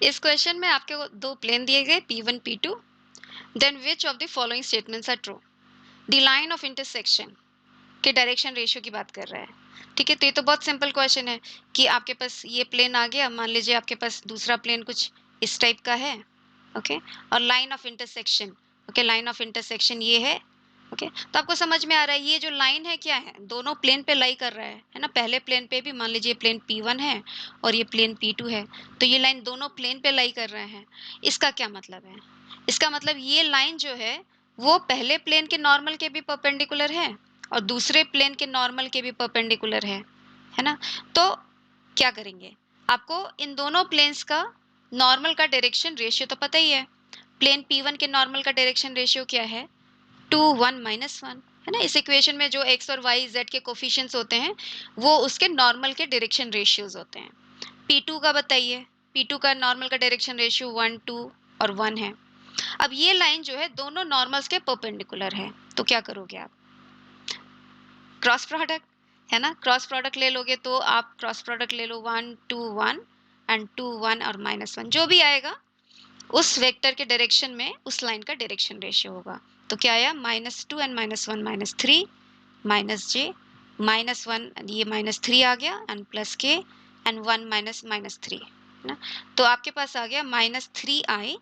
इस क्वेश्चन में आपके दो प्लेन दिए गए P1 P2, then which of the following statements are true. The line of intersection के डायरेक्शन रेशियो की बात कर रहा है। ठीक है, तो ये तो बहुत सिंपल क्वेश्चन है कि आपके पास ये प्लेन आ गया, मान लीजिए आपके पास दूसरा प्लेन कुछ इस टाइप का है, ओके, और line of intersection, okay, line of intersection ये है, ओके, तो आपको समझ में आ रहा है ये जो लाइन है क्या है, दोनों प्लेन पे लाई कर रहा है ना। पहले प्लेन पे भी मान लीजिए प्लेन P1 है और ये प्लेन P2 है, तो ये लाइन दोनों प्लेन पे लाई कर रहे हैं। इसका क्या मतलब है? इसका मतलब ये लाइन जो है वो पहले प्लेन के नॉर्मल के भी परपेंडिकुलर है और दूसरे प्लेन के नॉर्मल के भी परपेंडिकुलर है ना। तो क्या करेंगे, आपको इन दोनों प्लेन्स का नॉर्मल का डायरेक्शन रेशियो तो पता ही है। प्लेन P1 के नॉर्मल का डायरेक्शन रेशियो क्या है, 2 1 -1, है ना। इस इक्वेशन में जो x और y z के कोफिशिएंट्स होते हैं वो उसके नॉर्मल के डायरेक्शन रेशियोज होते हैं। P2 का बताइए, P2 का नॉर्मल का डायरेक्शन रेशियो 1 2 और 1 है। अब ये लाइन जो है दोनों नॉर्मल्स के परपेंडिकुलर है, तो क्या करोगे आप, क्रॉस प्रोडक्ट, है ना। क्रॉस प्रोडक्ट ले लोगे तो आप क्रॉस प्रोडक्ट ले लो 1 2 1 एंड 2 1 और -1, जो भी आएगा उस वेक्टर के डायरेक्शन में उस लाइन का डायरेक्शन रेशियो होगा। तो क्या आया, -2 एंड -1 -3 -j -1, ये -3 आ गया एंड +k एंड 1 -3, है ना। तो आपके पास आ गया -3i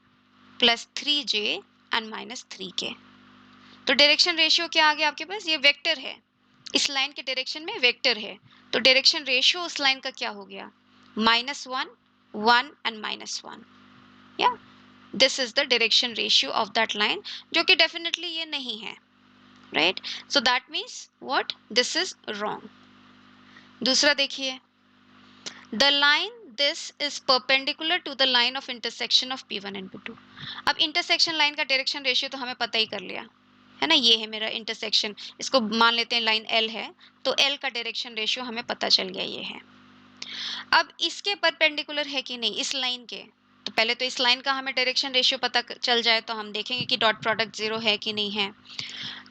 + 3j एंड -3k। तो डायरेक्शन रेशियो क्या आ गया आपके पास, ये वेक्टर है, इस लाइन के डायरेक्शन में वेक्टर है, तो डायरेक्शन रेशियो उस लाइन का क्या हो गया, -1 1 एंड -1, या this is the direction ratio of that line, जो कि डेफिनेटली ये नहीं है, right. So that means what, this is wrong. दूसरा देखिए, the line this is perpendicular to the line of intersection of P1 and P2। अब intersection line का direction ratio तो हमें पता ही कर लिया, है ना। ये है मेरा इंटरसेक्शन, इसको मान लेते हैं लाइन L है, तो L का डायरेक्शन रेशियो हमें पता चल गया, ये है। अब इसके परपेंडिकुलर है कि नहीं इस लाइन के, तो पहले तो इस लाइन का हमें डायरेक्शन रेशियो पता चल जाए तो हम देखेंगे कि डॉट प्रोडक्ट 0 है कि नहीं है।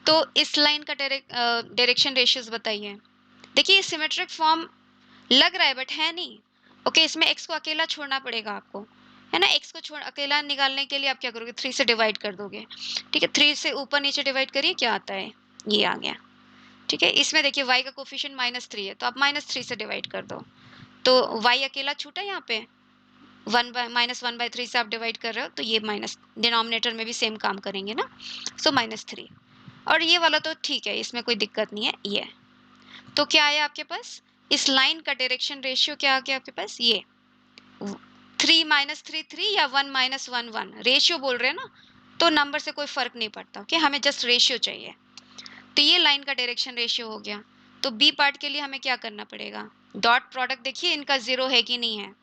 तो इस लाइन का डायरेक्शन रेशियोज बताइए। देखिए सिमेट्रिक फॉर्म लग रहा है बट है नहीं, ओके। इसमें x को अकेला छोड़ना पड़ेगा आपको, है ना। x को छोड़ अकेला निकालने के लिए आप क्या करोगे, 3 से डिवाइड कर दोगे, ठीक है। 3 से ऊपर नीचे डिवाइड करिए, क्या आता है, ये आ गया, ठीक है। इसमें देखिए y का कोफिशिएंट -3 है, तो आप -3 से डिवाइड कर दो, तो y अकेला छूटा यहाँ पे, 1/-3 से आप डिवाइड कर रहे हो, तो ये माइनस डिनोमिनेटर में भी सेम काम करेंगे ना, सो -3। और ये वाला तो ठीक है, इसमें कोई दिक्कत नहीं है, ये। तो क्या आया आपके पास, इस लाइन का डायरेक्शन रेशियो क्या आ गया आपके पास, ये 3 -3 3 या 1 -1 1, रेशियो बोल रहे हैं ना, तो नंबर से कोई फर्क नहीं पड़ता, ओके, हमें जस्ट रेशियो चाहिए। तो ये लाइन का डायरेक्शन रेशियो हो गया। तो बी पार्ट के लिए हमें क्या करना पड़ेगा, डॉट प्रोडक्ट देखिए इनका 0 है कि नहीं है,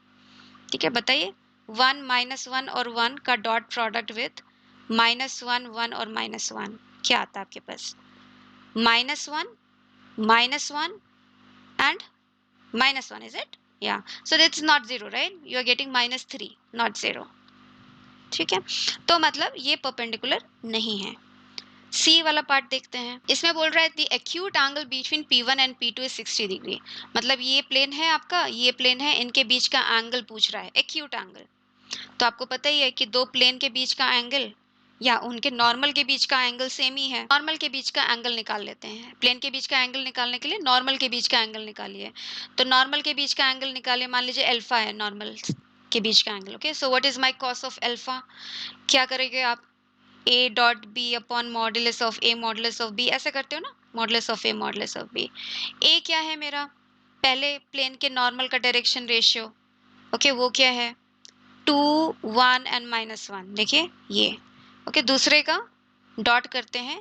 ठीक है, बताइए। 1 -1 और 1 का डॉट प्रोडक्ट विथ -1 1 और -1 क्या आता है आपके पास, -1 -1 and -1, is it? Yeah, so it's not 0, right? You are getting -3, not 0, ठीक है। तो मतलब ये परपेंडिकुलर नहीं है। सी वाला पार्ट देखते हैं, इसमें बोल रहा है the acute angle between P1 and P2 is 60 degree. मतलब ये प्लेन है आपका, ये प्लेन है, इनके बीच का एंगल पूछ रहा है, एक्यूट एंगल। तो आपको पता ही है कि दो प्लेन के बीच का एंगल या उनके नॉर्मल के बीच का एंगल सेम ही है। नॉर्मल के बीच का एंगल निकाल लेते हैं, प्लेन के बीच का एंगल निकालने के लिए नॉर्मल के बीच का एंगल निकालिए। तो नॉर्मल के बीच का एंगल निकालिए, मान लीजिए अल्फा है नॉर्मल के बीच का angle, okay. So what is my cos of alpha, क्या करेंगे आप, a dot B upon modulus of a modulus of b, ऐसे करते हो ना, modulus of a modulus of b। a क्या है मेरा, पहले प्लेन के नॉर्मल का डायरेक्शन रेशियो, ओके, वो क्या है 2 1 एंड -1, देखिए ये, ओके। दूसरे का डॉट करते हैं,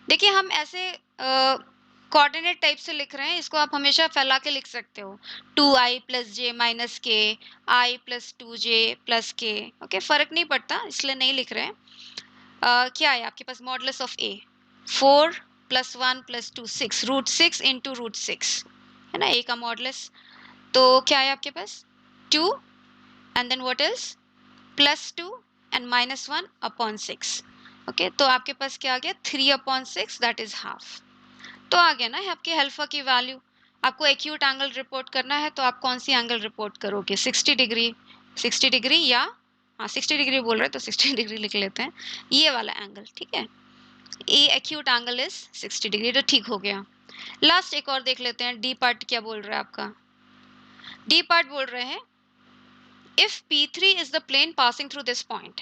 देखिए हम ऐसे कोऑर्डिनेट टाइप से लिख रहे हैं, इसको आप हमेशा फैला के लिख सकते हो, 2i + j - k, i + 2j + k, okay, फर्क नहीं पड़ता इसलिए नहीं लिख रहे हैं। क्या है आपके पास, मॉडुलस ऑफ a 4 + 1 + 2 6, √6 इंटू √6, है ना, a का मॉडुलस। तो क्या है आपके पास 2 and then what is +2 and -1 upon 6, okay. तो आपके पास क्या आ गया 3/6, दैट इज हाफ। तो आ गया ना आपके अल्फा की वैल्यू। आपको एक्यूट एंगल रिपोर्ट करना है तो आप कौन सी एंगल रिपोर्ट करोगे, 60 डिग्री, 60 डिग्री या हाँ 60 डिग्री बोल रहे हैं तो 60 डिग्री लिख लेते हैं, ये वाला एंगल, ठीक है। ए एक्यूट एंगल इज 60 डिग्री, तो ठीक हो गया। लास्ट एक और देख लेते हैं, डी पार्ट क्या बोल रहा है आपका। डी पार्ट बोल रहे हैं if P3 is the plane passing through this point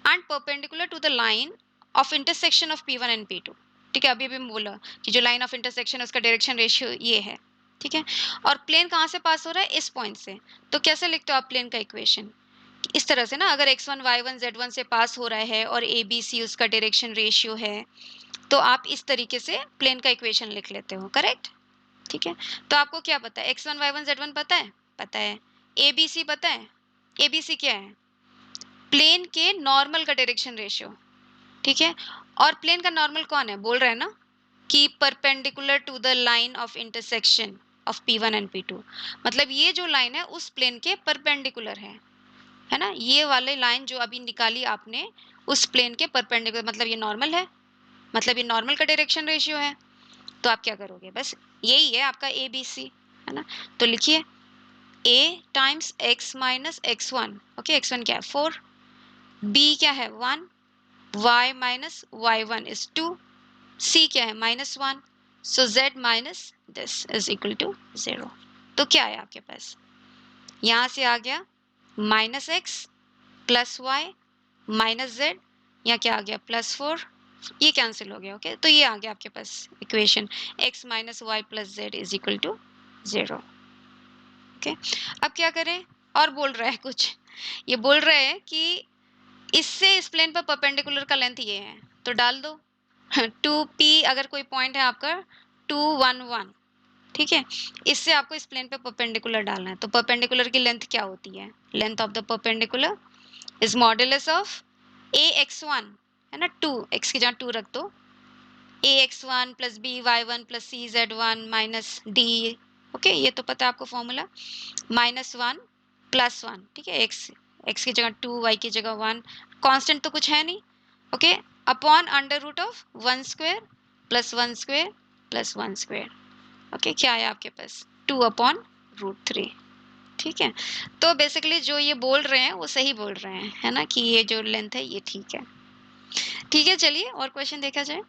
and perpendicular to the line of intersection of P1 and P2, ठीक है। अभी अभी बोला कि जो लाइन ऑफ इंटरसेक्शन है उसका डायरेक्शन रेशियो ये है, ठीक है। और प्लेन कहाँ से पास हो रहा है, इस पॉइंट से। तो कैसे लिखते हो आप प्लेन का इक्वेशन, इस तरह से ना, अगर x1 y1 z1 से पास हो रहा है और a b c उसका डायरेक्शन रेशियो है, तो आप इस तरीके से प्लेन का इक्वेशन लिख लेते हो, करेक्ट, ठीक है। तो आपको क्या पता है, x1 y1 z1 पता है, पता है। a b c पता है, a b c क्या है, प्लेन के नॉर्मल का डायरेक्शन रेशियो, ठीक है। और प्लेन का नॉर्मल कौन है, बोल रहे हैं ना कि perpendicular to the line of intersection of P1 and P2, मतलब ये जो लाइन है उस प्लेन के परपेंडिकुलर है ना। ये वाले लाइन जो अभी निकाली आपने उस प्लेन के परपेंडिकुलर, मतलब ये नॉर्मल है, मतलब ये नॉर्मल का डायरेक्शन रेशियो है। तो आप क्या करोगे, बस यही है आपका ए बी सी, है ना। तो लिखिए a times x minus x1, okay, x1 क्या है 4, b क्या है 1, y minus y1 is 2, c क्या है -1, so z minus this is equal to 0। तो क्या है आपके पास, यहाँ से आ गया -x plus Y minus Z, या क्या आ गया +4, ये कैंसिल हो गया, ओके। तो ये आ गया आपके पास equation x minus y plus z is equal to 0, okay. अब क्या करें, और बोल रहा है कुछ, ये बोल रहे हैं कि इससे इस प्लेन पर परपेंडिकुलर का लेंथ ये है, तो डाल दो 2p, अगर कोई पॉइंट है आपका 2 1 1, ठीक है। इससे आपको इस प्लेन पे परपेंडिकुलर डालना है, तो परपेंडिकुलर की लेंथ क्या होती है, length of the perpendicular is modulus of ax1, है ना, 2 x की जगह 2 रख दो, ax1 plus b y1 plus c z1 minus d, okay, ये तो पता है आपको फॉर्मूला, -1 +1, ठीक है। x की जगह 2, y की जगह 1, कांस्टेंट तो कुछ है नहीं, okay, upon under root of 1 square plus 1 square plus 1 square, okay. क्या है आपके पास 2/√3, ठीक है। तो बेसिकली जो ये बोल रहे हैं वो सही बोल रहे हैं, है ना, कि ये जो लेंथ है ये ठीक है, ठीक है। चलिए और क्वेश्चन देखा जाए।